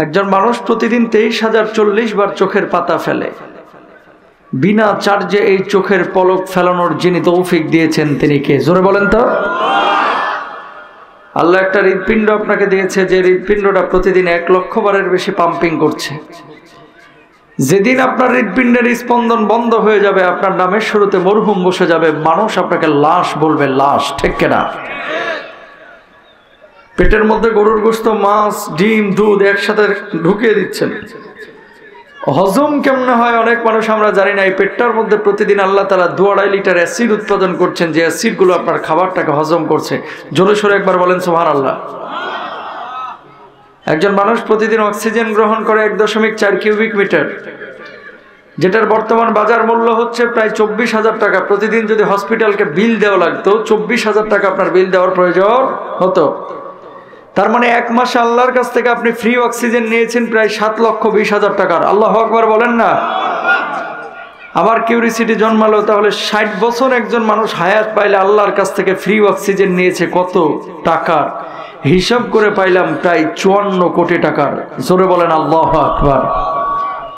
একজন মানুষ প্রতিদিন 23,040 বার চোখের পাতা ফেলে। বিনা চার্জে এই চোখের পলক ফেলানোর যিনি তৌফিক দিয়েছেন তিনি কে? জোরে বলেন তো। আল্লাহ একটা হৃৎপিণ্ড আপনাকে দিয়েছে, যে হৃৎপিণ্ডটা প্রতিদিন 1 লক্ষ বারের বেশি পাম্পিং করছে। যেদিন আপনার হৃৎপিণ্ডের স্পন্দন বন্ধ হয়ে যাবে, আপনার নামের শুরুতে মরহুম বসে যাবে, মানুষ আপনাকে লাশ বলবে, লাশ। ঠিক কিনা? পেটের মধ্যে গরুর গোশত, মাছ, ডিম, দুধ একসাথে ঢুকিয়ে দিচ্ছেন, হজম কেমনে হয় অনেক মানুষ আমরা জানি না। এই পেটটার মধ্যে প্রতিদিন আল্লাহ তাআলা 2-2.5 লিটার অ্যাসিড উৎপাদন করছেন, যে অ্যাসিডগুলো আপনার খাবারটাকে হজম করছে। জোরে সোরে একবার বলেন সুবহানাল্লাহ। একজন মানুষ প্রতিদিন অক্সিজেন গ্রহণ করে 1.4 কিউবিক মিটার, যেটার বর্তমান বাজার মূল্য হচ্ছে প্রায় 24,000 টাকা। প্রতিদিন যদি হসপিটালকে বিল দেওয়া লাগতো, 24,000 টাকা আপনার বিল দেওয়ার প্রয়োজন হতো। তার মানে 1 মাসে আল্লাহর কাছ থেকে আপনি ফ্রি অক্সিজেন নিয়েছেন প্রায় 7,20,000 টাকার। আল্লাহু আকবার বলেন না। আবার কিউরিসিটি জন্মালো, তাহলে 60 বছর একজন মানুষ হায়াত পাইলে আল্লাহর কাছ থেকে ফ্রি অক্সিজেন নিয়েছে কত টাকার? হিসাব করে পাইলাম প্রায় 54 কোটি টাকার। জোরে বলেন আল্লাহু আকবার।